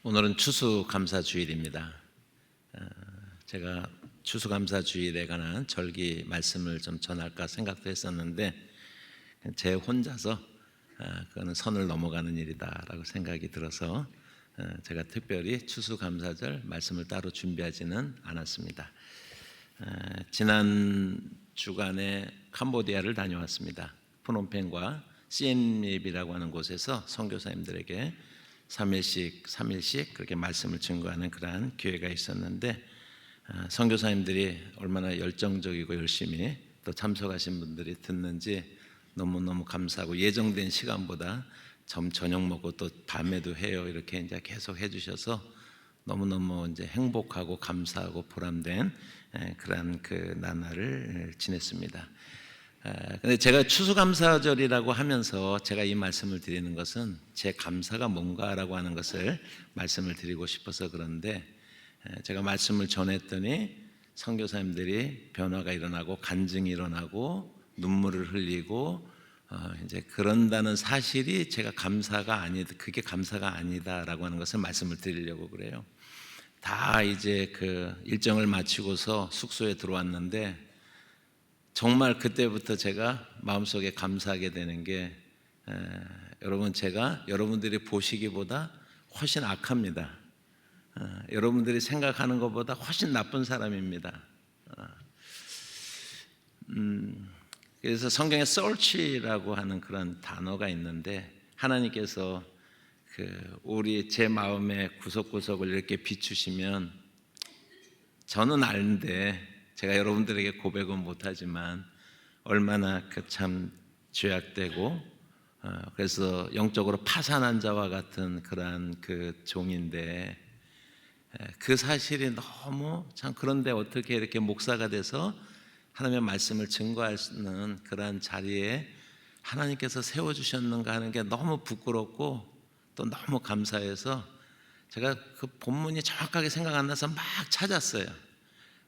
오늘은 추수감사주일입니다. 제가 추수감사주일에 관한 절기 말씀을 좀 전할까 생각도 했었는데 제 혼자서 그거는 선을 넘어가는 일이다라고 생각이 들어서 제가 특별히 추수감사절 말씀을 따로 준비하지는 않았습니다. 지난 주간에 캄보디아를 다녀왔습니다. 프놈펜과 시엠립이라고 하는 곳에서 선교사님들에게 3일씩 그렇게 말씀을 증거하는 그러한 기회가 있었는데 선교사님들이 얼마나 열정적이고 열심히 또 참석하신 분들이 듣는지 너무너무 감사하고 예정된 시간보다 저녁 먹고 또 밤에도 해요 이렇게 이제 계속 해주셔서 너무너무 이제 행복하고 감사하고 보람된 그러한 그 나날을 지냈습니다. 근데 제가 추수감사절이라고 하면서 제가 이 말씀을 드리는 것은 제 감사가 뭔가라고 하는 것을 말씀을 드리고 싶어서 그런데 제가 말씀을 전했더니 선교사님들이 변화가 일어나고 간증이 일어나고 눈물을 흘리고 이제 그런다는 사실이 제가 그게 감사가 아니다라고 하는 것을 말씀을 드리려고 그래요. 다 이제 그 일정을 마치고서 숙소에 들어왔는데 정말 그때부터 제가 마음속에 감사하게 되는 게 여러분 제가 여러분들이 보시기보다 훨씬 악합니다. 여러분들이 생각하는 것보다 훨씬 나쁜 사람입니다. 그래서 성경에 search라고 하는 그런 단어가 있는데 하나님께서 우리 제 마음의 구석구석을 이렇게 비추시면 저는 아는데 제가 여러분들에게 고백은 못하지만 얼마나 참 죄악되고 그래서 영적으로 파산한 자와 같은 그러한 그 종인데 그 사실이 너무 참 그런데 어떻게 이렇게 목사가 돼서 하나님의 말씀을 증거할 수 있는 그러한 자리에 하나님께서 세워주셨는가 하는 게 너무 부끄럽고 또 너무 감사해서 제가 그 본문이 정확하게 생각 안 나서 막 찾았어요.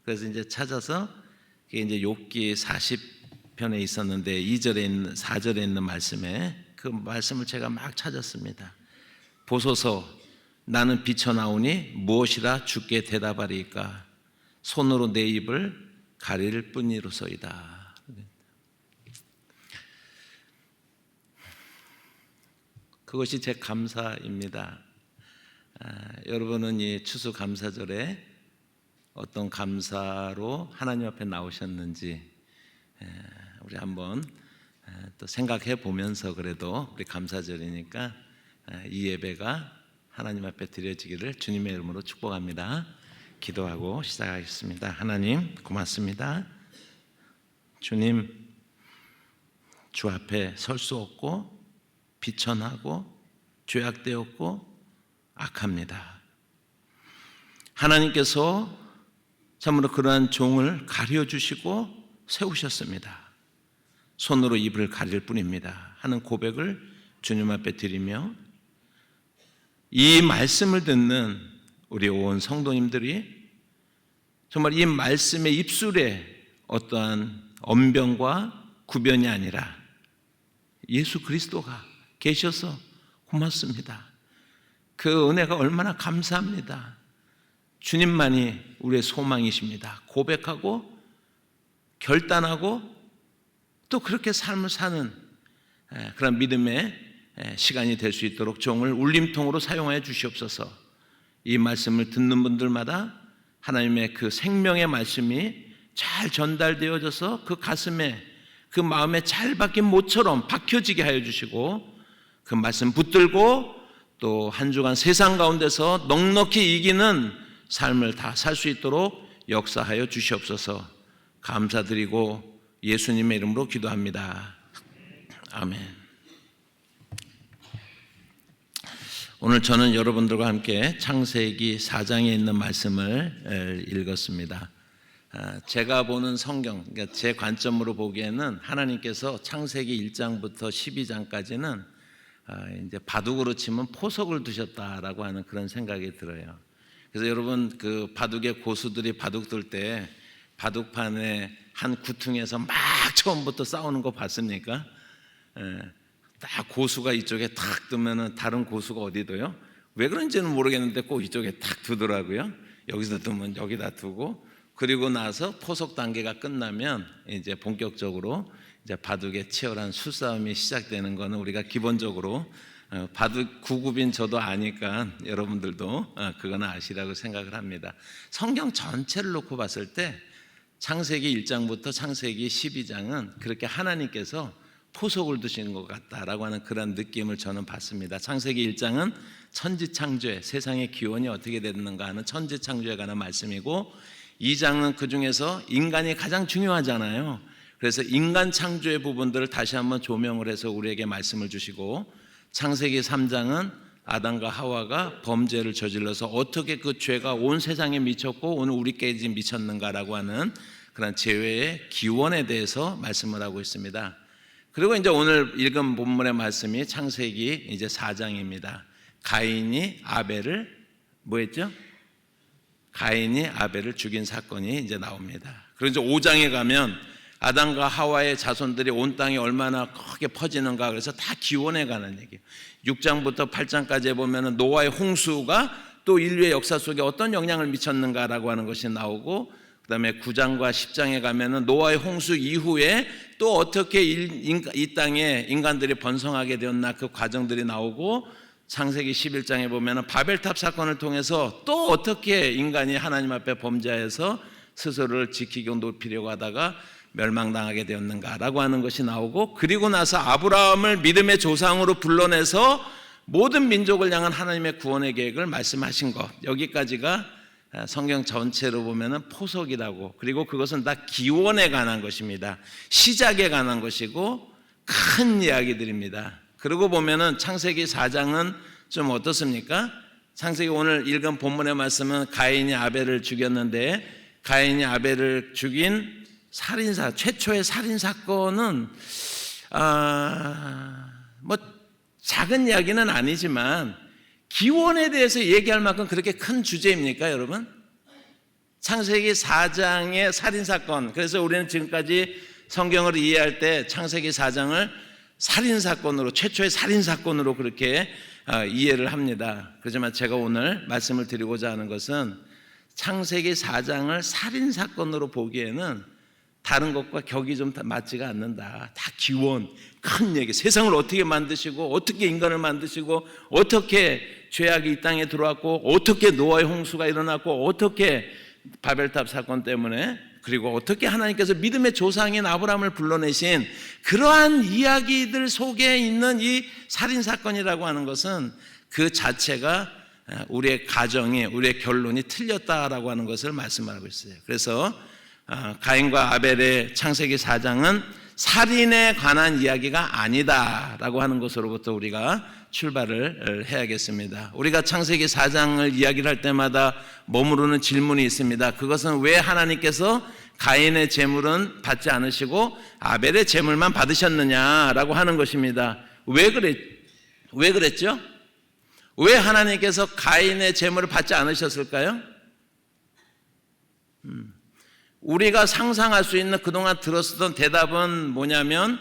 그래서 이제 찾아서 그게 이제 욥기 40편에 있었는데 4절에 있는 말씀에 그 말씀을 제가 막 찾았습니다. 보소서 나는 비쳐나오니 무엇이라 주께 대답하리이까 손으로 내 입을 가릴 뿐이로소이다. 그것이 제 감사입니다. 여러분은 이 추수감사절에 어떤 감사로 하나님 앞에 나오셨는지 우리 한번 또 생각해 보면서 그래도 우리 감사절이니까 이 예배가 하나님 앞에 드려지기를 주님의 이름으로 축복합니다. 기도하고 시작하겠습니다. 하나님 고맙습니다. 주님 주 앞에 설 수 없고 비천하고 죄악되었고 악합니다. 하나님께서 참으로 그러한 종을 가려주시고 세우셨습니다. 손으로 입을 가릴 뿐입니다 하는 고백을 주님 앞에 드리며 이 말씀을 듣는 우리 온 성도님들이 정말 이 말씀의 입술에 어떠한 언변과 구변이 아니라 예수 그리스도가 계셔서 고맙습니다. 그 은혜가 얼마나 감사합니다. 주님만이 우리의 소망이십니다. 고백하고 결단하고 또 그렇게 삶을 사는 그런 믿음의 시간이 될 수 있도록 종을 울림통으로 사용하여 주시옵소서. 이 말씀을 듣는 분들마다 하나님의 그 생명의 말씀이 잘 전달되어져서 그 가슴에 그 마음에 잘 박힌 못처럼 박혀지게 하여 주시고 그 말씀 붙들고 또 한 주간 세상 가운데서 넉넉히 이기는 삶을 다 살 수 있도록 역사하여 주시옵소서. 감사드리고 예수님의 이름으로 기도합니다. 아멘. 오늘 저는 여러분들과 함께 창세기 4장에 있는 말씀을 읽었습니다. 제가 보는 성경, 그러니까 제 관점으로 보기에는 하나님께서 창세기 1장부터 12장까지는 이제 바둑으로 치면 포석을 두셨다라고 하는 그런 생각이 들어요. 그래서 여러분 그 바둑의 고수들이 바둑 둘 때 바둑판에 한 구퉁에서 막 처음부터 싸우는 거 봤습니까? 딱 고수가 이쪽에 탁 뜨면은 다른 고수가 어디 둬요? 왜 그런지는 모르겠는데 꼭 이쪽에 딱 두더라고요. 여기서 두면 여기다 두고, 그리고 나서 포석 단계가 끝나면 이제 본격적으로 이제 바둑의 치열한 수싸움이 시작되는 거는 우리가 기본적으로 바둑 구급인 저도 아니까 여러분들도 그거는 아시라고 생각을 합니다. 성경 전체를 놓고 봤을 때 창세기 1장부터 창세기 12장은 그렇게 하나님께서 포석을 두시는 것 같다라고 하는 그런 느낌을 저는 받습니다. 창세기 1장은 천지창조에, 세상의 기원이 어떻게 됐는가 하는 천지창조에 관한 말씀이고, 2장은 그 중에서 인간이 가장 중요하잖아요. 그래서 인간 창조의 부분들을 다시 한번 조명을 해서 우리에게 말씀을 주시고, 창세기 3장은 아담과 하와가 범죄를 저질러서 어떻게 그 죄가 온 세상에 미쳤고 오늘 우리께까지 미쳤는가라고 하는 그런 죄의 기원에 대해서 말씀을 하고 있습니다. 그리고 이제 오늘 읽은 본문의 말씀이 창세기 이제 4장입니다. 가인이 아벨을 뭐 했죠? 가인이 아벨을 죽인 사건이 이제 나옵니다. 그리고 이제 5장에 가면 아담과 하와의 자손들이 온 땅에 얼마나 크게 퍼지는가, 그래서 다 기원에 관한 얘기예요. 6장부터 8장까지 보면은 노아의 홍수가 또 인류의 역사 속에 어떤 영향을 미쳤는가라고 하는 것이 나오고, 그 다음에 9장과 10장에 가면은 노아의 홍수 이후에 또 어떻게 이 땅에 인간들이 번성하게 되었나 그 과정들이 나오고, 창세기 11장에 보면은 바벨탑 사건을 통해서 또 어떻게 인간이 하나님 앞에 범죄해서 스스로를 지키고 높이려고 하다가 멸망당하게 되었는가라고 하는 것이 나오고, 그리고 나서 아브라함을 믿음의 조상으로 불러내서 모든 민족을 향한 하나님의 구원의 계획을 말씀하신 것, 여기까지가 성경 전체로 보면은 포석이라고, 그리고 그것은 다 기원에 관한 것입니다. 시작에 관한 것이고 큰 이야기들입니다. 그러고 보면은 창세기 4장은 좀 어떻습니까? 창세기 오늘 읽은 본문의 말씀은 가인이 아벨을 죽였는데, 가인이 아벨을 죽인 살인사, 최초의 살인사건은 뭐 작은 이야기는 아니지만 기원에 대해서 얘기할 만큼 그렇게 큰 주제입니까, 여러분? 창세기 4장의 살인사건, 그래서 우리는 지금까지 성경을 이해할 때 창세기 4장을 살인사건으로, 최초의 살인사건으로 그렇게 이해를 합니다. 그렇지만 제가 오늘 말씀을 드리고자 하는 것은 창세기 4장을 살인사건으로 보기에는 다른 것과 격이 좀 맞지가 않는다. 다 기원, 큰 얘기, 세상을 어떻게 만드시고 어떻게 인간을 만드시고 어떻게 죄악이 이 땅에 들어왔고 어떻게 노아의 홍수가 일어났고 어떻게 바벨탑 사건 때문에, 그리고 어떻게 하나님께서 믿음의 조상인 아브라함을 불러내신 그러한 이야기들 속에 있는 이 살인사건이라고 하는 것은 그 자체가 우리의 가정이, 우리의 결론이 틀렸다라고 하는 것을 말씀하고 있어요. 그래서 가인과 아벨의 창세기 4장은 살인에 관한 이야기가 아니다라고 하는 것으로부터 우리가 출발을 해야겠습니다. 우리가 창세기 4장을 이야기를 할 때마다 머무르는 질문이 있습니다. 그것은 왜 하나님께서 가인의 제물은 받지 않으시고 아벨의 제물만 받으셨느냐라고 하는 것입니다. 왜 그랬죠? 왜 하나님께서 가인의 제물을 받지 않으셨을까요? 우리가 상상할 수 있는 그동안 들었었던 대답은 뭐냐면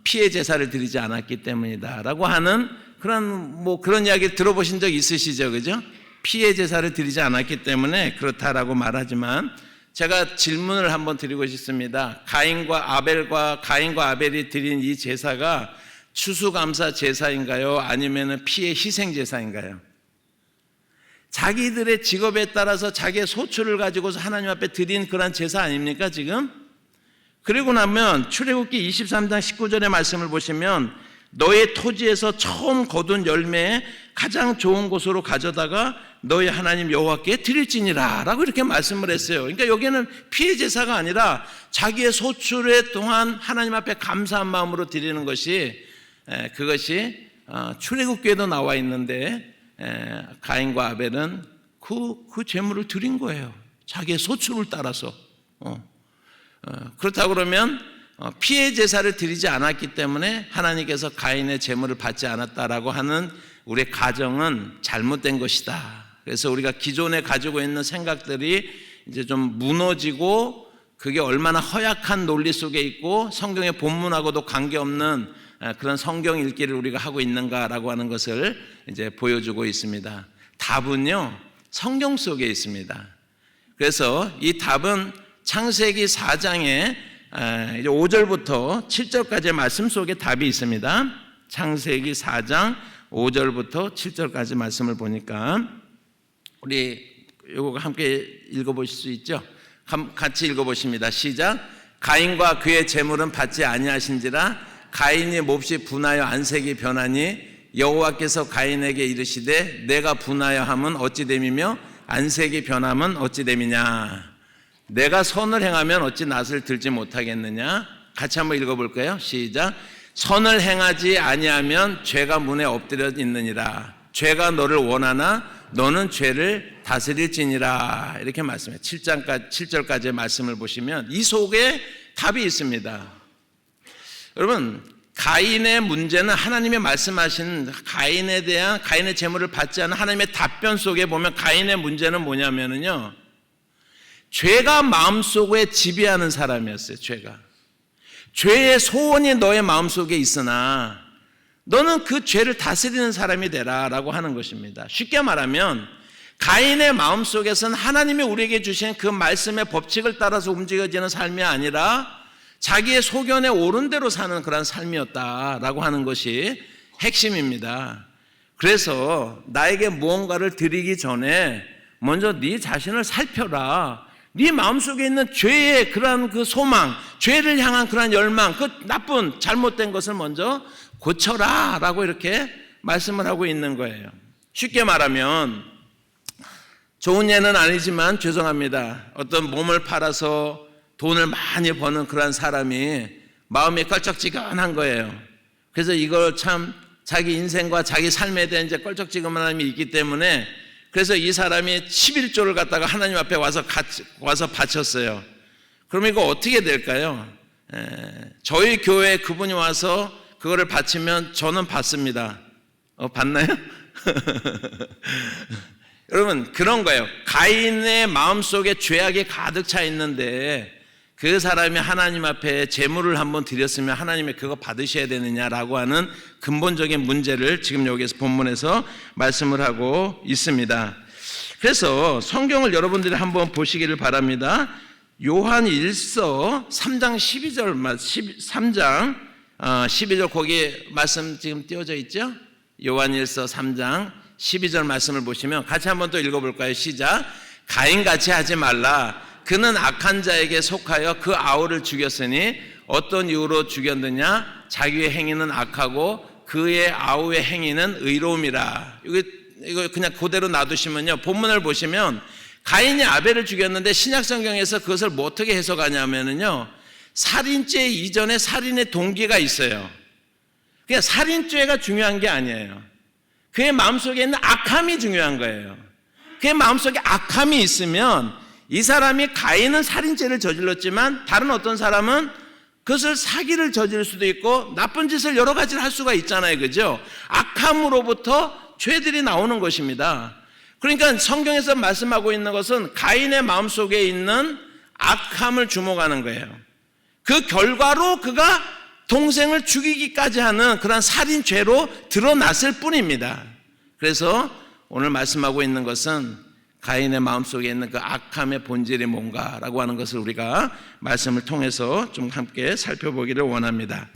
피해 제사를 드리지 않았기 때문이다라고 하는 그런 이야기 들어보신 적 있으시죠, 그죠? 피해 제사를 드리지 않았기 때문에 그렇다라고 말하지만, 제가 질문을 한번 드리고 싶습니다. 가인과 아벨이 드린 이 제사가 추수감사 제사인가요? 아니면 피해 희생 제사인가요? 자기들의 직업에 따라서 자기의 소출을 가지고서 하나님 앞에 드린 그런 제사 아닙니까 지금? 그리고 나면 출애굽기 23장 19절의 말씀을 보시면 너의 토지에서 처음 거둔 열매에 가장 좋은 곳으로 가져다가 너의 하나님 여호와께 드릴지니라 라고 이렇게 말씀을 했어요. 그러니까 여기는 피해 제사가 아니라 자기의 소출에 동안 하나님 앞에 감사한 마음으로 드리는 것이, 그것이 출애굽기에도 나와 있는데 가인과 아벨은 그 제물을 드린 거예요. 자기의 소출을 따라서. 그렇다고 그러면 피해 제사를 드리지 않았기 때문에 하나님께서 가인의 제물을 받지 않았다라고 하는 우리의 가정은 잘못된 것이다. 그래서 우리가 기존에 가지고 있는 생각들이 이제 좀 무너지고, 그게 얼마나 허약한 논리 속에 있고 성경의 본문하고도 관계없는 그런 성경 읽기를 우리가 하고 있는가라고 하는 것을 이제 보여주고 있습니다. 답은요, 성경 속에 있습니다. 그래서 이 답은 창세기 4장에 5절부터 7절까지의 말씀 속에 답이 있습니다. 창세기 4장 5절부터 7절까지 말씀을 보니까 우리 이거 함께 읽어보실 수 있죠? 같이 읽어보십니다. 시작. 가인과 그의 재물은 받지 아니하신지라 가인이 몹시 분하여 안색이 변하니 여호와께서 가인에게 이르시되 내가 분하여 함은 어찌 됨이며 안색이 변함은 어찌 됨이냐. 내가 선을 행하면 어찌 낯을 들지 못하겠느냐. 같이 한번 읽어볼까요? 시작. 선을 행하지 아니하면 죄가 문에 엎드려 있느니라. 죄가 너를 원하나 너는 죄를 다스릴지니라. 이렇게 말씀해요. 7절까지의 말씀을 보시면 이 속에 답이 있습니다. 여러분, 가인의 문제는 하나님의 말씀하신 가인에 대한 가인의 재물을 받지 않은 하나님의 답변 속에 보면 가인의 문제는 뭐냐면요, 죄가 마음속에 지배하는 사람이었어요. 죄의 소원이 너의 마음속에 있으나 너는 그 죄를 다스리는 사람이 되라 라고 하는 것입니다. 쉽게 말하면 가인의 마음속에서는 하나님이 우리에게 주신 그 말씀의 법칙을 따라서 움직여지는 삶이 아니라 자기의 소견에 옳은 대로 사는 그런 삶이었다라고 하는 것이 핵심입니다. 그래서 나에게 무언가를 드리기 전에 먼저 네 자신을 살펴라. 네 마음속에 있는 죄의 그러한 그 소망, 죄를 향한 그러한 열망, 그 나쁜 잘못된 것을 먼저 고쳐라 라고 이렇게 말씀을 하고 있는 거예요. 쉽게 말하면 좋은 예는 아니지만 죄송합니다. 어떤 몸을 팔아서 돈을 많이 버는 그런 사람이 마음이 껄쩍지근한 거예요. 그래서 이걸 참 자기 인생과 자기 삶에 대한 이제 껄쩍지근함이 있기 때문에 그래서 이 사람이 11조를 갖다가 하나님 앞에 와서 바쳤어요. 그럼 이거 어떻게 될까요? 저희 교회에 그분이 와서 그거를 바치면 저는 받습니다. 받나요? 여러분, 그런 거예요. 가인의 마음속에 죄악이 가득 차 있는데 그 사람이 하나님 앞에 제물을 한번 드렸으면 하나님이 그거 받으셔야 되느냐라고 하는 근본적인 문제를 지금 여기서 본문에서 말씀을 하고 있습니다. 그래서 성경을 여러분들이 한번 보시기를 바랍니다. 요한 1서 3장 12절 3장 12절 거기 말씀 지금 띄워져 있죠? 요한 1서 3장 12절 말씀을 보시면 같이 한번 또 읽어볼까요? 시작. 가인같이 하지 말라. 그는 악한 자에게 속하여 그 아우를 죽였으니 어떤 이유로 죽였느냐? 자기의 행위는 악하고 그의 아우의 행위는 의로움이라. 이거 그냥 그대로 놔두시면요, 본문을 보시면 가인이 아벨을 죽였는데 신약성경에서 그것을 뭐 어떻게 해석하냐면요, 살인죄 이전에 살인의 동기가 있어요. 그냥 살인죄가 중요한 게 아니에요. 그의 마음속에 있는 악함이 중요한 거예요. 그의 마음속에 악함이 있으면 이 사람이 가인은 살인죄를 저질렀지만 다른 어떤 사람은 그것을 사기를 저지를 수도 있고 나쁜 짓을 여러 가지를 할 수가 있잖아요. 그죠? 악함으로부터 죄들이 나오는 것입니다. 그러니까 성경에서 말씀하고 있는 것은 가인의 마음속에 있는 악함을 주목하는 거예요. 그 결과로 그가 동생을 죽이기까지 하는 그런 살인죄로 드러났을 뿐입니다. 그래서 오늘 말씀하고 있는 것은 가인의 마음속에 있는 그 악함의 본질이 뭔가라고 하는 것을 우리가 말씀을 통해서 좀 함께 살펴보기를 원합니다.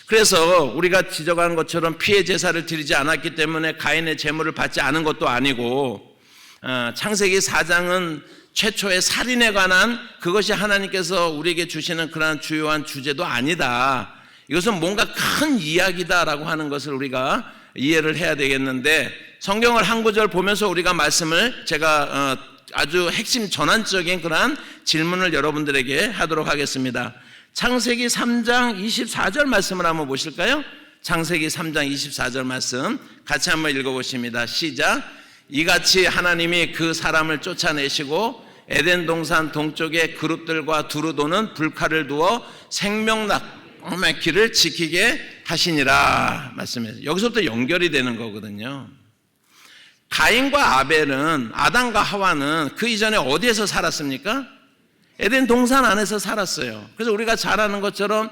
그래서 우리가 지적한 것처럼 피해 제사를 드리지 않았기 때문에 가인의 제물을 받지 않은 것도 아니고, 창세기 4장은 최초의 살인에 관한 그것이 하나님께서 우리에게 주시는 그러한 주요한 주제도 아니다. 이것은 뭔가 큰 이야기다라고 하는 것을 우리가 이해를 해야 되겠는데, 성경을 한 구절 보면서 우리가 말씀을 제가 아주 핵심 전환적인 그러한 질문을 여러분들에게 하도록 하겠습니다. 창세기 3장 24절 말씀을 한번 보실까요? 창세기 3장 24절 말씀 같이 한번 읽어보십니다. 시작. 이같이 하나님이 그 사람을 쫓아내시고 에덴 동산 동쪽에 그룹들과 두루 도는 불칼을 두어 생명나무의 지키게 하시니라 말씀해요. 여기서부터 연결이 되는 거거든요. 가인과 아벨은, 아담과 하와는 그 이전에 어디에서 살았습니까? 에덴 동산 안에서 살았어요. 그래서 우리가 잘 아는 것처럼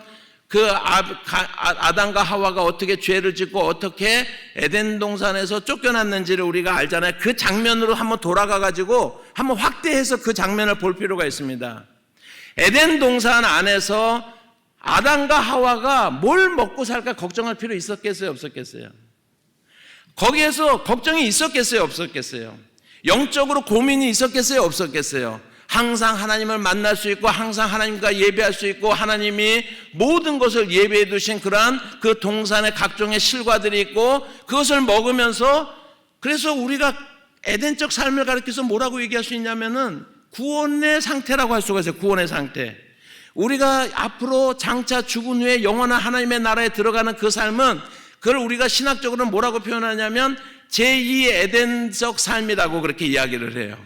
아담과 하와가 어떻게 죄를 짓고 어떻게 에덴 동산에서 쫓겨났는지를 우리가 알잖아요. 그 장면으로 한번 돌아가가지고 한번 확대해서 그 장면을 볼 필요가 있습니다. 에덴 동산 안에서 아담과 하와가 뭘 먹고 살까 걱정할 필요 있었겠어요? 없었겠어요? 거기에서 걱정이 있었겠어요? 없었겠어요? 영적으로 고민이 있었겠어요? 없었겠어요? 항상 하나님을 만날 수 있고 항상 하나님과 예배할 수 있고 하나님이 모든 것을 예배해 두신 그러한 그 동산의 각종의 실과들이 있고 그것을 먹으면서 그래서 우리가 에덴적 삶을 가리켜서 뭐라고 얘기할 수 있냐면은 구원의 상태라고 할 수가 있어요. 구원의 상태. 우리가 앞으로 장차 죽은 후에 영원한 하나님의 나라에 들어가는 그 삶은 그걸 우리가 신학적으로는 뭐라고 표현하냐면 제2의 에덴적 삶이라고 그렇게 이야기를 해요.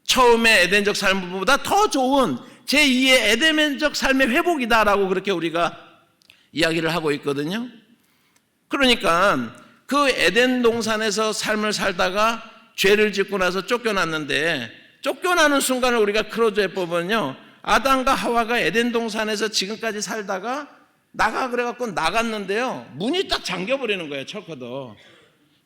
처음에 에덴적 삶보다 더 좋은 제2의 에덴적 삶의 회복이다라고 그렇게 우리가 이야기를 하고 있거든요. 그러니까 그 에덴 동산에서 삶을 살다가 죄를 짓고 나서 쫓겨났는데 쫓겨나는 순간을 우리가 크로즈에 보면요. 아담과 하와가 에덴 동산에서 지금까지 살다가 나가 그래갖고 나갔는데요. 문이 딱 잠겨버리는 거예요. 철커도.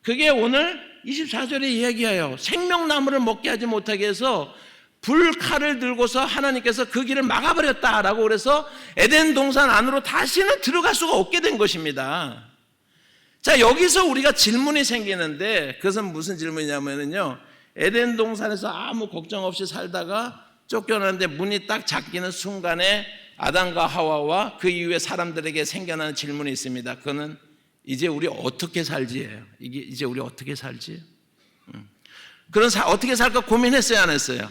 그게 오늘 24절에 이야기해요. 생명나무를 먹게 하지 못하게 해서 불칼을 들고서 하나님께서 그 길을 막아버렸다라고 그래서 에덴 동산 안으로 다시는 들어갈 수가 없게 된 것입니다. 자, 여기서 우리가 질문이 생기는데 그것은 무슨 질문이냐면요. 에덴 동산에서 아무 걱정 없이 살다가 쫓겨나는데 문이 딱 잠기는 순간에 아담과 하와와 그 이후에 사람들에게 생겨나는 질문이 있습니다. 그거는 이제 우리 어떻게 살지예요. 이게 이제 우리 어떻게 살지? 그런 어떻게 살까 고민했어요, 안 했어요?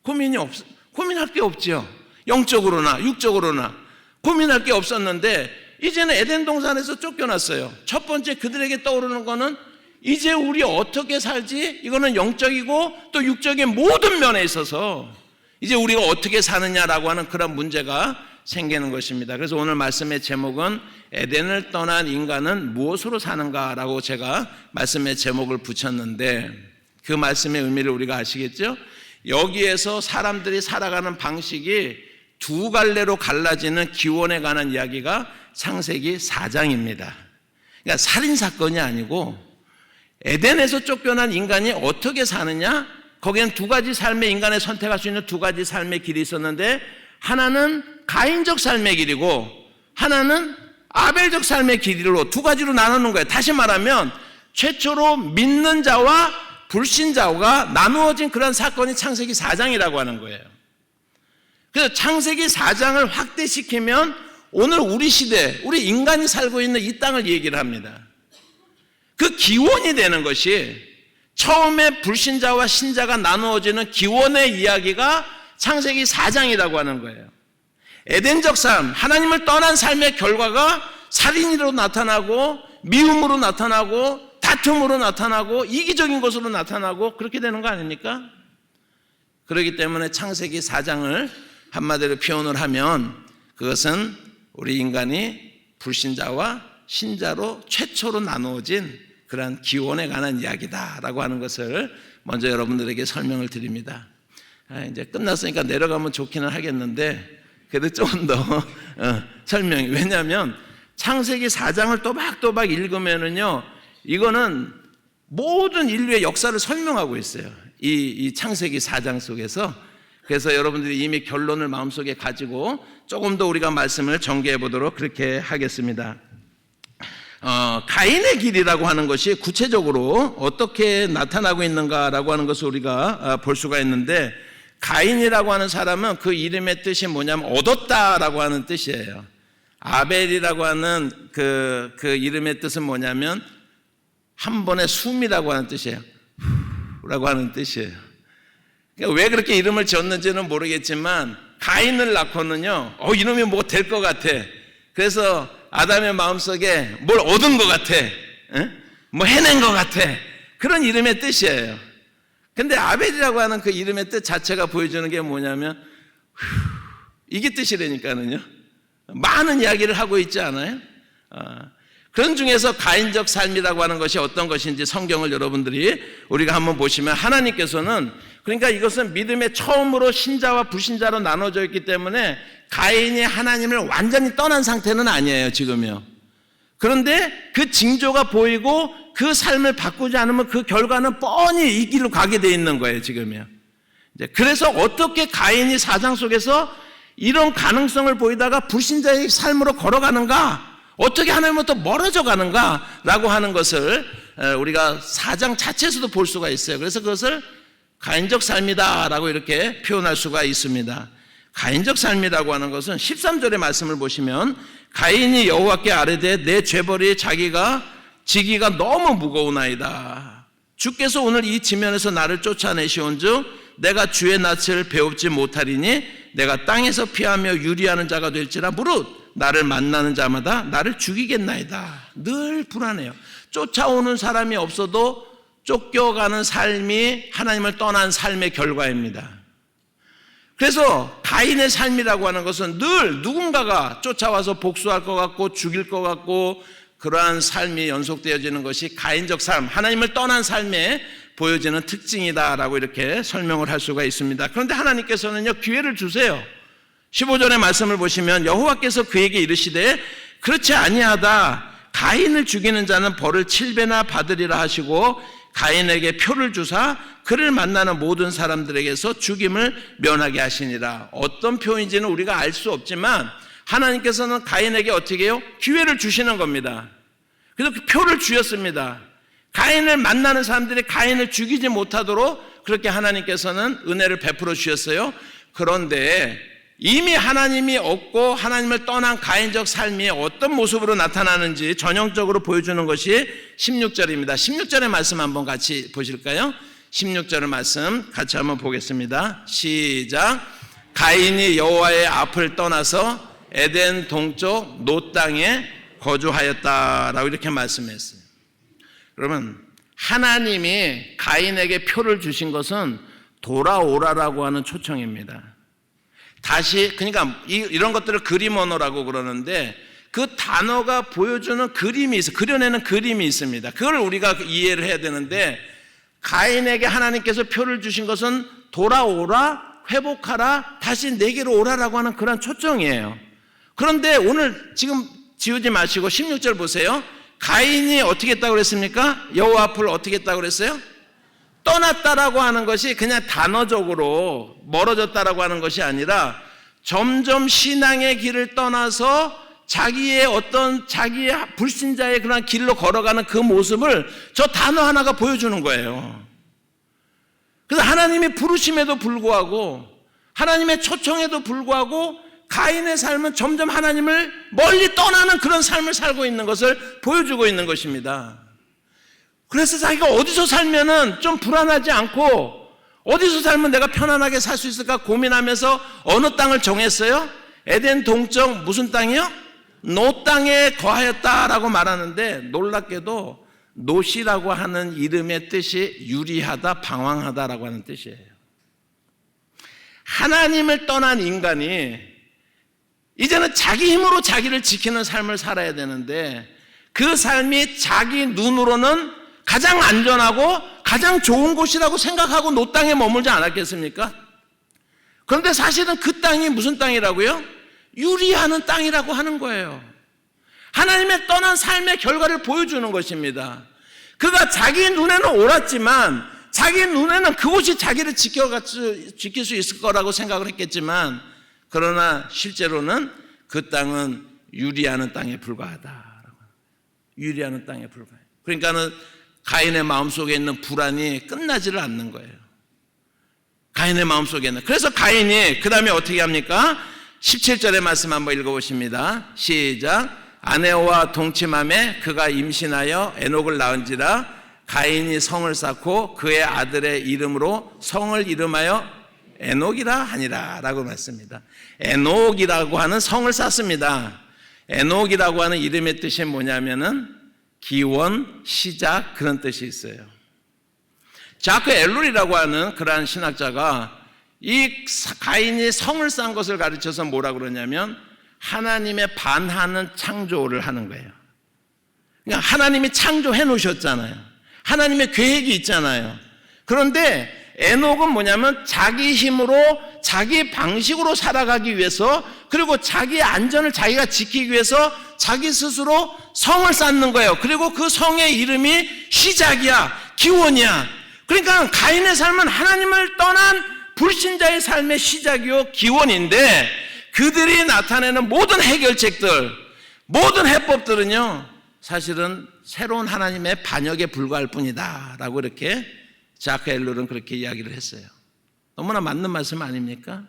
고민할 게 없죠. 영적으로나 육적으로나 고민할 게 없었는데 이제는 에덴 동산에서 쫓겨났어요. 첫 번째 그들에게 떠오르는 거는 이제 우리 어떻게 살지? 이거는 영적이고 또 육적인 모든 면에 있어서 이제 우리가 어떻게 사느냐라고 하는 그런 문제가 생기는 것입니다. 그래서 오늘 말씀의 제목은 에덴을 떠난 인간은 무엇으로 사는가라고 제가 말씀의 제목을 붙였는데 그 말씀의 의미를 우리가 아시겠죠? 여기에서 사람들이 살아가는 방식이 두 갈래로 갈라지는 기원에 관한 이야기가 창세기 4장입니다. 그러니까 살인사건이 아니고 에덴에서 쫓겨난 인간이 어떻게 사느냐? 거기엔 두 가지 삶의 인간의 선택할 수 있는 두 가지 삶의 길이 있었는데 하나는 가인적 삶의 길이고 하나는 아벨적 삶의 길이로 두 가지로 나누는 거예요. 다시 말하면 최초로 믿는 자와 불신자가 나누어진 그런 사건이 창세기 4장이라고 하는 거예요. 그래서 창세기 4장을 확대시키면 오늘 우리 시대, 우리 인간이 살고 있는 이 땅을 얘기를 합니다. 그 기원이 되는 것이 처음에 불신자와 신자가 나누어지는 기원의 이야기가 창세기 4장이라고 하는 거예요. 에덴적 삶, 하나님을 떠난 삶의 결과가 살인으로 나타나고 미움으로 나타나고 다툼으로 나타나고 이기적인 것으로 나타나고 그렇게 되는 거 아닙니까? 그렇기 때문에 창세기 4장을 한마디로 표현을 하면 그것은 우리 인간이 불신자와 신자로 최초로 나누어진 그러한 기원에 관한 이야기다라고 하는 것을 먼저 여러분들에게 설명을 드립니다. 이제 끝났으니까 내려가면 좋기는 하겠는데 그래도 조금 더 설명이, 왜냐하면 창세기 4장을 또박또박 읽으면은요 이거는 모든 인류의 역사를 설명하고 있어요. 이 창세기 4장 속에서. 그래서 여러분들이 이미 결론을 마음속에 가지고 조금 더 우리가 말씀을 전개해 보도록 그렇게 하겠습니다. 가인의 길이라고 하는 것이 구체적으로 어떻게 나타나고 있는가라고 하는 것을 우리가 볼 수가 있는데 가인이라고 하는 사람은 그 이름의 뜻이 뭐냐면 얻었다라고 하는 뜻이에요. 아벨이라고 하는 그 이름의 뜻은 뭐냐면 한 번의 숨이라고 하는 뜻이에요. 라고 하는 뜻이에요. 그러니까 왜 그렇게 이름을 지었는지는 모르겠지만 가인을 낳고는요 이놈이 뭐 될 것 같아. 그래서 아담의 마음속에 뭘 얻은 것 같아, 뭐 해낸 것 같아, 그런 이름의 뜻이에요. 근데 아벨이라고 하는 그 이름의 뜻 자체가 보여주는 게 뭐냐면 이게 뜻이라니까는요 많은 이야기를 하고 있지 않아요? 그런 중에서 가인적 삶이라고 하는 것이 어떤 것인지 성경을 여러분들이 우리가 한번 보시면 하나님께서는 그러니까 이것은 믿음의 처음으로 신자와 불신자로 나눠져 있기 때문에 가인이 하나님을 완전히 떠난 상태는 아니에요, 지금요. 그런데 그 징조가 보이고 그 삶을 바꾸지 않으면 그 결과는 뻔히 이 길로 가게 돼 있는 거예요, 지금요. 그래서 어떻게 가인이 사장 속에서 이런 가능성을 보이다가 불신자의 삶으로 걸어가는가? 어떻게 하나님으로부터 멀어져 가는가라고 하는 것을 우리가 4장 자체에서도 볼 수가 있어요. 그래서 그것을 가인적 삶이다라고 이렇게 표현할 수가 있습니다. 가인적 삶이라고 하는 것은 13절의 말씀을 보시면 가인이 여호와께 아뢰되 내 죄벌이 지기가 너무 무거우나이다. 주께서 오늘 이 지면에서 나를 쫓아내시온즉 내가 주의 낯을 배웁지 못하리니 내가 땅에서 피하며 유리하는 자가 될지라 무릇 나를 만나는 자마다 나를 죽이겠나이다. 늘 불안해요. 쫓아오는 사람이 없어도 쫓겨가는 삶이 하나님을 떠난 삶의 결과입니다. 그래서 가인의 삶이라고 하는 것은 늘 누군가가 쫓아와서 복수할 것 같고 죽일 것 같고 그러한 삶이 연속되어지는 것이 가인적 삶, 하나님을 떠난 삶에 보여지는 특징이다라고 이렇게 설명을 할 수가 있습니다. 그런데 하나님께서는요, 기회를 주세요. 15절의 말씀을 보시면 여호와께서 그에게 이르시되 그렇지 아니하다. 가인을 죽이는 자는 벌을 7배나 받으리라 하시고 가인에게 표를 주사 그를 만나는 모든 사람들에게서 죽임을 면하게 하시니라. 어떤 표인지는 우리가 알 수 없지만 하나님께서는 가인에게 어떻게 해요? 기회를 주시는 겁니다. 그래서 그 표를 주셨습니다. 가인을 만나는 사람들이 가인을 죽이지 못하도록 그렇게 하나님께서는 은혜를 베풀어 주셨어요. 그런데 이미 하나님이 없고 하나님을 떠난 가인적 삶이 어떤 모습으로 나타나는지 전형적으로 보여주는 것이 16절입니다. 16절의 말씀 한번 같이 보실까요? 16절의 말씀 같이 한번 보겠습니다. 시작. 가인이 여호와의 앞을 떠나서 에덴 동쪽 노 땅에 거주하였다라고 이렇게 말씀했어요. 여러분, 하나님이 가인에게 표를 주신 것은 돌아오라라고 하는 초청입니다. 다시, 그러니까 이런 것들을 그림 언어라고 그러는데 그 단어가 보여주는 그림이 있어요. 그려내는 그림이 있습니다. 그걸 우리가 이해를 해야 되는데 가인에게 하나님께서 표를 주신 것은 돌아오라, 회복하라, 다시 내게로 오라라고 하는 그런 초청이에요. 그런데 오늘 지금 지우지 마시고 16절 보세요. 가인이 어떻게 했다고 그랬습니까? 여호와 앞을 어떻게 했다고 그랬어요? 떠났다라고 하는 것이 그냥 단어적으로 멀어졌다라고 하는 것이 아니라 점점 신앙의 길을 떠나서 자기의 불신자의 그런 길로 걸어가는 그 모습을 저 단어 하나가 보여주는 거예요. 그래서 하나님의 부르심에도 불구하고 하나님의 초청에도 불구하고 가인의 삶은 점점 하나님을 멀리 떠나는 그런 삶을 살고 있는 것을 보여주고 있는 것입니다. 그래서 자기가 어디서 살면은 좀 불안하지 않고 어디서 살면 내가 편안하게 살 수 있을까 고민하면서 어느 땅을 정했어요? 에덴 동쪽 무슨 땅이요? 노 땅에 거하였다라고 말하는데 놀랍게도 노시라고 하는 이름의 뜻이 유리하다, 방황하다라고 하는 뜻이에요. 하나님을 떠난 인간이 이제는 자기 힘으로 자기를 지키는 삶을 살아야 되는데 그 삶이 자기 눈으로는 가장 안전하고 가장 좋은 곳이라고 생각하고 노 땅에 머물지 않았겠습니까? 그런데 사실은 그 땅이 무슨 땅이라고요? 유리하는 땅이라고 하는 거예요. 하나님의 떠난 삶의 결과를 보여주는 것입니다. 그가 자기 눈에는 옳았지만 자기 눈에는 그곳이 자기를 지킬 수 있을 거라고 생각을 했겠지만 그러나 실제로는 그 땅은 유리하는 땅에 불과하다. 유리하는 땅에 불과해요. 그러니까는 가인의 마음속에 있는 불안이 끝나지를 않는 거예요. 가인의 마음속에 있는. 그래서 가인이 그 다음에 어떻게 합니까? 17절의 말씀 한번 읽어보십니다. 시작. 아내와 동침함에 그가 임신하여 에녹을 낳은지라 가인이 성을 쌓고 그의 아들의 이름으로 성을 이름하여 에녹이라 하니라 라고 말씀합니다. 에녹이라고 하는 성을 쌓습니다. 에녹이라고 하는 이름의 뜻이 뭐냐면은 기원, 시작 그런 뜻이 있어요. 자크 엘룰이라고 하는 그러한 신학자가 이 가인이 성을 쌓은 것을 가르쳐서 뭐라 그러냐면 하나님의 반하는 창조를 하는 거예요. 그러니까 하나님이 창조해 놓으셨잖아요. 하나님의 계획이 있잖아요. 그런데 에녹은 뭐냐면 자기 힘으로 자기 방식으로 살아가기 위해서, 그리고 자기의 안전을 자기가 지키기 위해서 자기 스스로 성을 쌓는 거예요. 그리고 그 성의 이름이 시작이야, 기원이야. 그러니까 가인의 삶은 하나님을 떠난 불신자의 삶의 시작이요 기원인데, 그들이 나타내는 모든 해결책들, 모든 해법들은요 사실은 새로운 하나님의 반역에 불과할 뿐이다 라고 이렇게 자크 엘룰은 그렇게 이야기를 했어요. 너무나 맞는 말씀 아닙니까?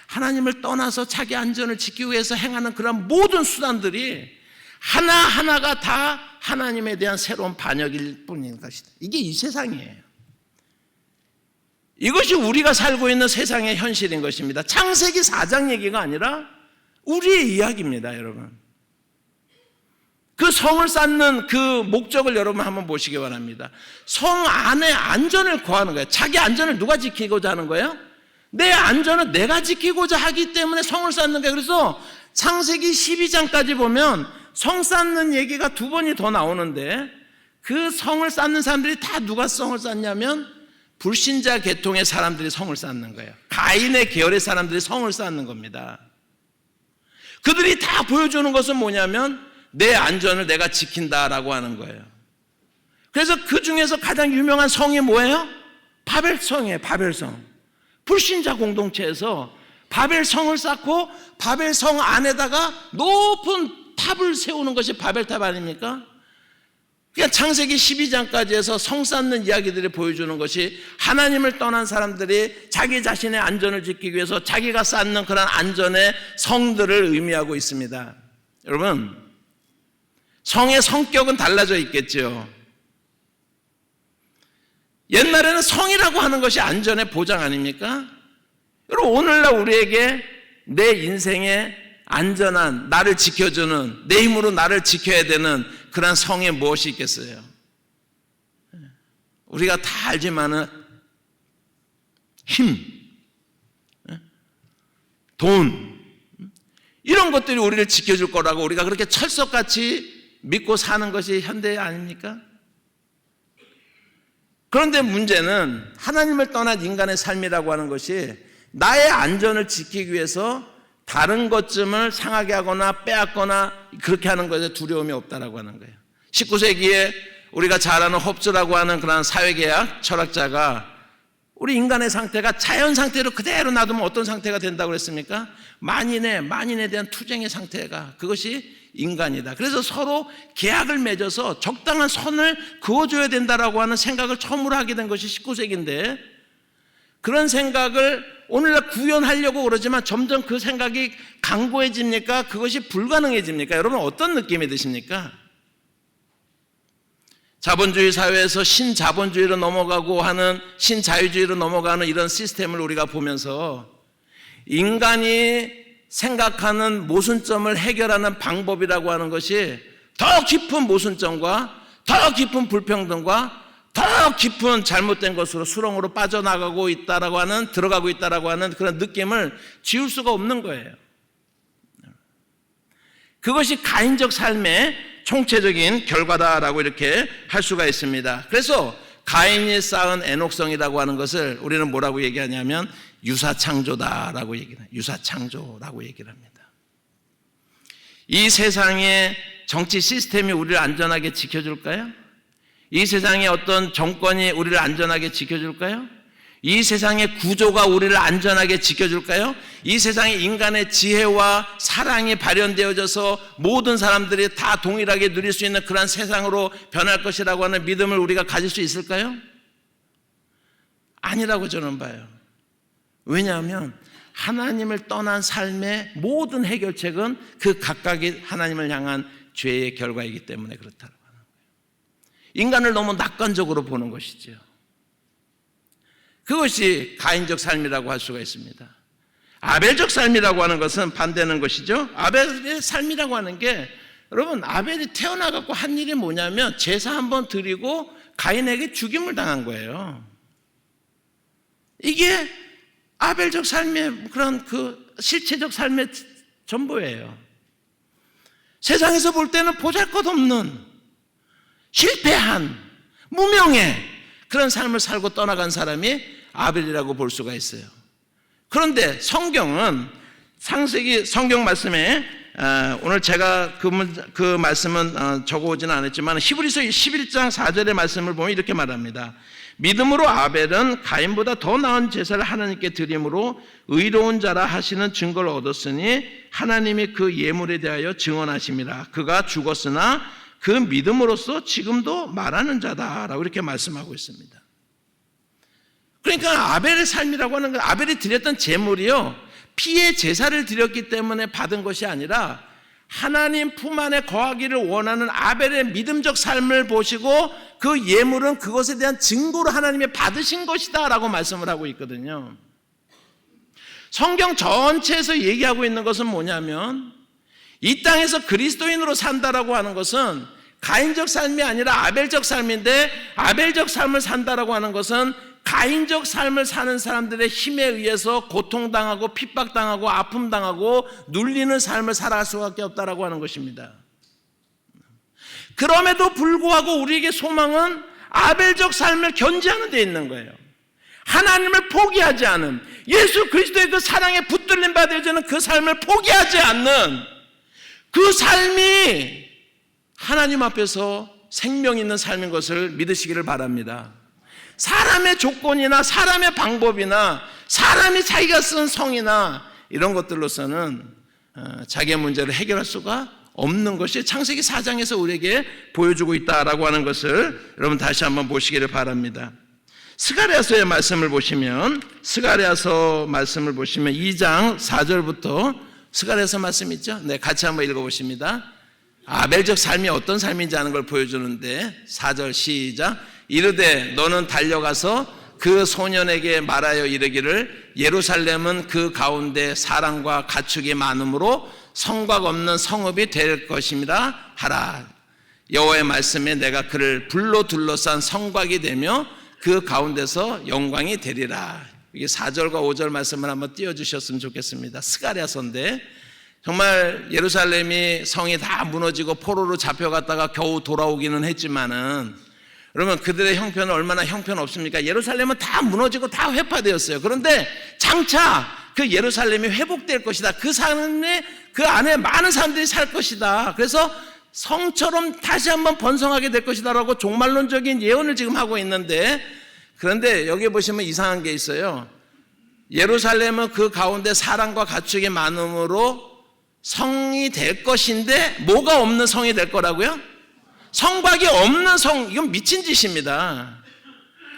하나님을 떠나서 자기 안전을 지키기 위해서 행하는 그런 모든 수단들이 하나하나가 다 하나님에 대한 새로운 반역일 뿐인 것이다. 이게 이 세상이에요. 이것이 우리가 살고 있는 세상의 현실인 것입니다. 창세기 4장 얘기가 아니라 우리의 이야기입니다, 여러분. 그 성을 쌓는 그 목적을 여러분 한번 보시기 바랍니다. 성 안에 안전을 구하는 거예요. 자기 안전을 누가 지키고자 하는 거예요? 내 안전은 내가 지키고자 하기 때문에 성을 쌓는 거예요. 그래서 창세기 12장까지 보면 성 쌓는 얘기가 2번이 더 나오는데, 그 성을 쌓는 사람들이 다 누가 성을 쌓냐면 불신자 계통의 사람들이 성을 쌓는 거예요. 가인의 계열의 사람들이 성을 쌓는 겁니다. 그들이 다 보여주는 것은 뭐냐면 내 안전을 내가 지킨다라고 하는 거예요. 그래서 그 중에서 가장 유명한 성이 뭐예요? 바벨성이에요. 바벨성. 불신자 공동체에서 바벨성을 쌓고 바벨성 안에다가 높은 탑을 세우는 것이 바벨탑 아닙니까? 그러니까 창세기 12장까지 해서 성 쌓는 이야기들이 보여주는 것이 하나님을 떠난 사람들이 자기 자신의 안전을 지키기 위해서 자기가 쌓는 그런 안전의 성들을 의미하고 있습니다. 여러분, 성의 성격은 달라져 있겠죠. 옛날에는 성이라고 하는 것이 안전의 보장 아닙니까? 여러분, 오늘날 우리에게 내 인생의 안전한, 나를 지켜주는, 내 힘으로 나를 지켜야 되는 그런 성에 무엇이 있겠어요? 우리가 다 알지만은 힘, 돈, 이런 것들이 우리를 지켜줄 거라고 우리가 그렇게 철석같이 믿고 사는 것이 현대 아닙니까? 그런데 문제는 하나님을 떠난 인간의 삶이라고 하는 것이 나의 안전을 지키기 위해서 다른 것쯤을 상하게 하거나 빼앗거나 그렇게 하는 것에 두려움이 없다라고 하는 거예요. 19세기에 우리가 잘 아는 홉스라고 하는 그런 사회계약 철학자가 우리 인간의 상태가 자연 상태로 그대로 놔두면 어떤 상태가 된다고 그랬습니까? 만인에 대한 투쟁의 상태가, 그것이 인간이다. 그래서 서로 계약을 맺어서 적당한 선을 그어줘야 된다라고 하는 생각을 처음으로 하게 된 것이 19세기인데, 그런 생각을 오늘날 구현하려고 그러지만 점점 그 생각이 강고해집니까? 그것이 불가능해집니까? 여러분, 어떤 느낌이 드십니까? 자본주의 사회에서 신자본주의로 넘어가고 하는, 신자유주의로 넘어가는 이런 시스템을 우리가 보면서 인간이 생각하는 모순점을 해결하는 방법이라고 하는 것이 더 깊은 모순점과 더 깊은 불평등과 더 깊은 잘못된 것으로 수렁으로 빠져나가고 있다라고 하는, 들어가고 있다라고 하는 그런 느낌을 지울 수가 없는 거예요. 그것이 가인적 삶의 총체적인 결과다라고 이렇게 할 수가 있습니다. 그래서 가인이 쌓은 에녹성이라고 하는 것을 우리는 뭐라고 얘기하냐면 유사창조다라고 얘기를 해요. 유사창조라고 얘기를 합니다. 이 세상의 정치 시스템이 우리를 안전하게 지켜줄까요? 이 세상의 어떤 정권이 우리를 안전하게 지켜줄까요? 이 세상의 구조가 우리를 안전하게 지켜줄까요? 이 세상에 인간의 지혜와 사랑이 발현되어져서 모든 사람들이 다 동일하게 누릴 수 있는 그런 세상으로 변할 것이라고 하는 믿음을 우리가 가질 수 있을까요? 아니라고 저는 봐요. 왜냐하면 하나님을 떠난 삶의 모든 해결책은 그 각각의 하나님을 향한 죄의 결과이기 때문에 그렇다고 하는 거예요. 인간을 너무 낙관적으로 보는 것이죠. 그것이 가인적 삶이라고 할 수가 있습니다. 아벨적 삶이라고 하는 것은 반대는 것이죠. 아벨의 삶이라고 하는 게, 여러분, 아벨이 태어나갖고 한 일이 뭐냐면 제사 한번 드리고 가인에게 죽임을 당한 거예요. 이게 아벨적 삶의 그런 그 실체적 삶의 전부예요. 세상에서 볼 때는 보잘것없는 실패한, 무명의 그런 삶을 살고 떠나간 사람이 아벨이라고 볼 수가 있어요. 그런데 성경은 창세기 성경 말씀에 오늘 제가 그 말씀은 적어오지는 않았지만 히브리서 11장 4절의 말씀을 보면 이렇게 말합니다. 믿음으로 아벨은 가인보다 더 나은 제사를 하나님께 드림으로 의로운 자라 하시는 증거를 얻었으니 하나님이 그 예물에 대하여 증언하심이라. 그가 죽었으나 그 믿음으로써 지금도 말하는 자다라고 이렇게 말씀하고 있습니다. 그러니까 아벨의 삶이라고 하는 건 아벨이 드렸던 제물이요, 피의 제사를 드렸기 때문에 받은 것이 아니라 하나님 품 안에 거하기를 원하는 아벨의 믿음적 삶을 보시고 그 예물은 그것에 대한 증거로 하나님이 받으신 것이다 라고 말씀을 하고 있거든요. 성경 전체에서 얘기하고 있는 것은 뭐냐면 이 땅에서 그리스도인으로 산다라고 하는 것은 가인적 삶이 아니라 아벨적 삶인데, 아벨적 삶을 산다라고 하는 것은 가인적 삶을 사는 사람들의 힘에 의해서 고통당하고 핍박당하고 아픔당하고 눌리는 삶을 살아갈 수밖에 없다라고 하는 것입니다. 그럼에도 불구하고 우리에게 소망은 아벨적 삶을 견지하는 데 있는 거예요. 하나님을 포기하지 않은, 예수 그리스도의 그 사랑에 붙들림 받아야되는 그 삶을 포기하지 않는 그 삶이 하나님 앞에서 생명 있는 삶인 것을 믿으시기를 바랍니다. 사람의 조건이나 사람의 방법이나 사람이 자기가 쓴 성이나 이런 것들로서는 자기의 문제를 해결할 수가 없는 것이 창세기 4장에서 우리에게 보여주고 있다라고 하는 것을 여러분 다시 한번 보시기를 바랍니다. 스가랴서의 말씀을 보시면 2장 4절부터 스가랴서 말씀 있죠? 네, 같이 한번 읽어보십니다. 아벨적 삶이 어떤 삶인지 아는 걸 보여주는데 4절 시작. 이르되 너는 달려가서 그 소년에게 말하여 이르기를 예루살렘은 그 가운데 사랑과 가축이 많으므로 성곽 없는 성읍이 될 것임이라 하라. 여호와의 말씀에 내가 그를 불로 둘러싼 성곽이 되며 그 가운데서 영광이 되리라. 이게 4절과 5절 말씀을 한번 띄워주셨으면 좋겠습니다. 스가랴서인데 정말 예루살렘이 성이 다 무너지고 포로로 잡혀갔다가 겨우 돌아오기는 했지만은 여러분 그들의 형편은 얼마나 형편없습니까? 예루살렘은 다 무너지고 다 회파되었어요. 그런데 장차 그 예루살렘이 회복될 것이다. 그 안에 많은 사람들이 살 것이다. 그래서 성처럼 다시 한번 번성하게 될 것이다 라고 종말론적인 예언을 지금 하고 있는데, 그런데 여기 보시면 이상한 게 있어요. 예루살렘은 그 가운데 사랑과 가축이 많음으로 성이 될 것인데 뭐가 없는 성이 될 거라고요? 성곽이 없는 성. 이건 미친 짓입니다.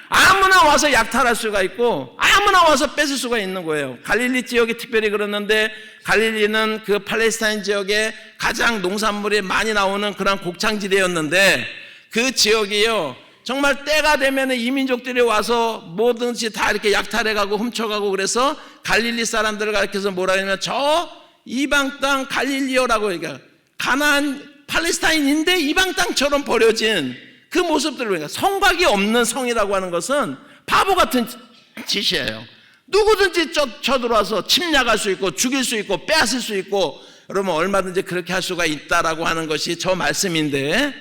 아무나 와서 약탈할 수가 있고 아무나 와서 뺏을 수가 있는 거예요. 갈릴리 지역이 특별히 그렇는데, 갈릴리는 그 팔레스타인 지역에 가장 농산물이 많이 나오는 그런 곡창지대였는데 그 지역이요 정말 때가 되면 이민족들이 와서 뭐든지 다 이렇게 약탈해가고 훔쳐가고, 그래서 갈릴리 사람들을 가리켜서 뭐라 하냐면 저 이방 땅 갈릴리오라고, 그러니까 가나안 팔레스타인인데 이방 땅처럼 버려진 그 모습들을 보니까 성곽이 없는 성이라고 하는 것은 바보 같은 짓이에요. 누구든지 쳐들어와서 침략할 수 있고 죽일 수 있고 빼앗을 수 있고, 여러분 얼마든지 그렇게 할 수가 있다라고 하는 것이 저 말씀인데,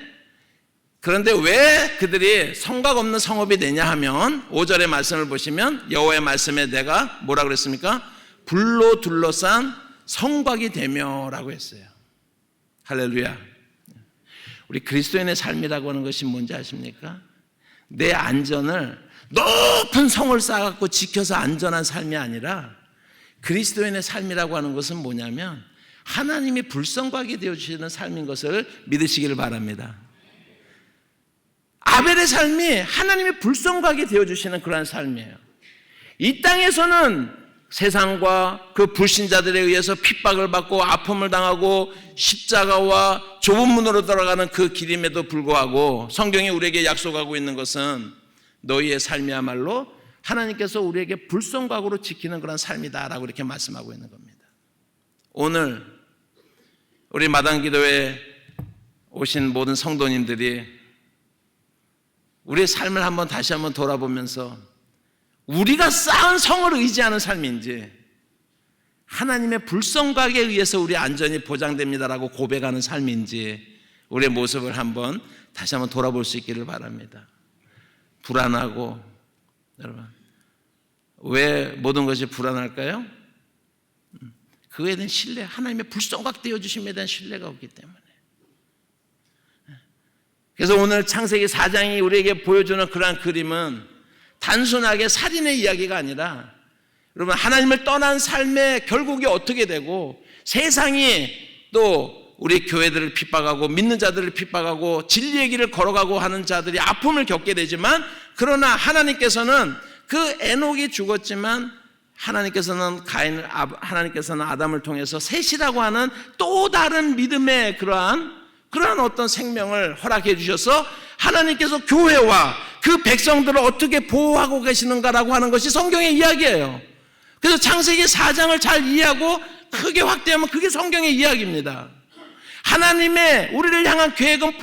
그런데 왜 그들이 성곽 없는 성읍이 되냐 하면 5절의 말씀을 보시면 여호와의 말씀에 내가 뭐라 그랬습니까? 불로 둘러싼 성곽이 되며 라고 했어요. 할렐루야. 우리 그리스도인의 삶이라고 하는 것이 뭔지 아십니까? 내 안전을 높은 성을 쌓아갖고 지켜서 안전한 삶이 아니라, 그리스도인의 삶이라고 하는 것은 뭐냐면 하나님이 불성곽이 되어주시는 삶인 것을 믿으시기를 바랍니다. 아벨의 삶이 하나님이 불성곽이 되어주시는 그러한 삶이에요. 이 땅에서는 세상과 그 불신자들에 의해서 핍박을 받고 아픔을 당하고 십자가와 좁은 문으로 들어가는 그 길임에도 불구하고 성경이 우리에게 약속하고 있는 것은 너희의 삶이야말로 하나님께서 우리에게 불성곽으로 지키는 그런 삶이다라고 이렇게 말씀하고 있는 겁니다. 오늘 우리 마당기도에 오신 모든 성도님들이 우리의 삶을 다시 한번 돌아보면서 우리가 쌓은 성을 의지하는 삶인지 하나님의 불성곽에 의해서 우리 안전이 보장됩니다라고 고백하는 삶인지 우리의 모습을 한번 다시 한번 돌아볼 수 있기를 바랍니다. 불안하고, 여러분, 왜 모든 것이 불안할까요? 그거에 대한 신뢰, 하나님의 불성각되어 주심에 대한 신뢰가 없기 때문에. 그래서 오늘 창세기 4장이 우리에게 보여주는 그러한 그림은 단순하게 살인의 이야기가 아니라, 여러분, 하나님을 떠난 삶의 결국이 어떻게 되고, 세상이 또 우리 교회들을 핍박하고 믿는 자들을 핍박하고 진리의 길을 걸어가고 하는 자들이 아픔을 겪게 되지만, 그러나 하나님께서는 그 에녹이 죽었지만 하나님께서는 아담을 통해서 셋이라고 하는 또 다른 믿음의 그러한 어떤 생명을 허락해 주셔서 하나님께서 교회와 그 백성들을 어떻게 보호하고 계시는가라고 하는 것이 성경의 이야기예요. 그래서 창세기 4장을 잘 이해하고 크게 확대하면 그게 성경의 이야기입니다. 하나님의 우리를 향한 계획은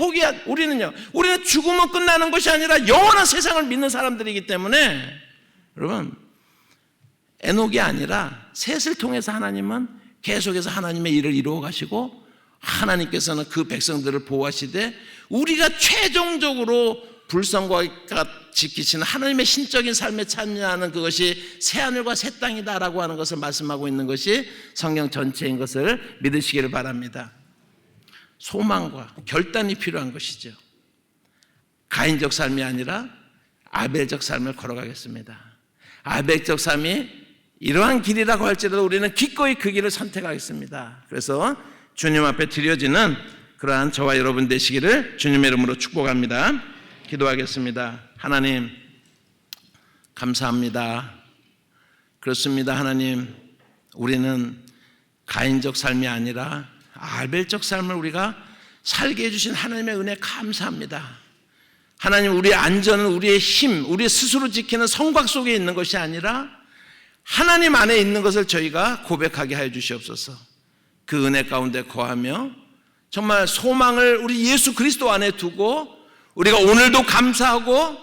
우리는 죽으면 끝나는 것이 아니라 영원한 세상을 믿는 사람들이기 때문에, 여러분, 에녹이 아니라 셋을 통해서 하나님은 계속해서 하나님의 일을 이루어 가시고, 하나님께서는 그 백성들을 보호하시되, 우리가 최종적으로 불성과 지키시는 하나님의 신적인 삶에 참여하는 그것이 새하늘과 새 땅이다라고 하는 것을 말씀하고 있는 것이 성경 전체인 것을 믿으시기를 바랍니다. 소망과 결단이 필요한 것이죠. 가인적 삶이 아니라 아벨적 삶을 걸어가겠습니다. 아벨적 삶이 이러한 길이라고 할지라도 우리는 기꺼이 그 길을 선택하겠습니다. 그래서 주님 앞에 드려지는 그러한 저와 여러분 되시기를 주님의 이름으로 축복합니다. 기도하겠습니다. 하나님, 감사합니다. 그렇습니다. 하나님, 우리는 가인적 삶이 아니라 아벨적 삶을 우리가 살게 해주신 하나님의 은혜 감사합니다. 하나님, 우리의 안전은 우리의 힘, 우리 스스로 지키는 성곽 속에 있는 것이 아니라 하나님 안에 있는 것을 저희가 고백하게 하여 주시옵소서. 그 은혜 가운데 거하며 정말 소망을 우리 예수 그리스도 안에 두고 우리가 오늘도 감사하고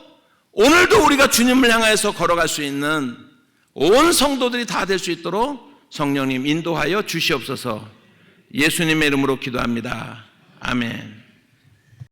오늘도 우리가 주님을 향해서 걸어갈 수 있는 온 성도들이 다 될 수 있도록 성령님 인도하여 주시옵소서. 예수님의 이름으로 기도합니다. 아멘.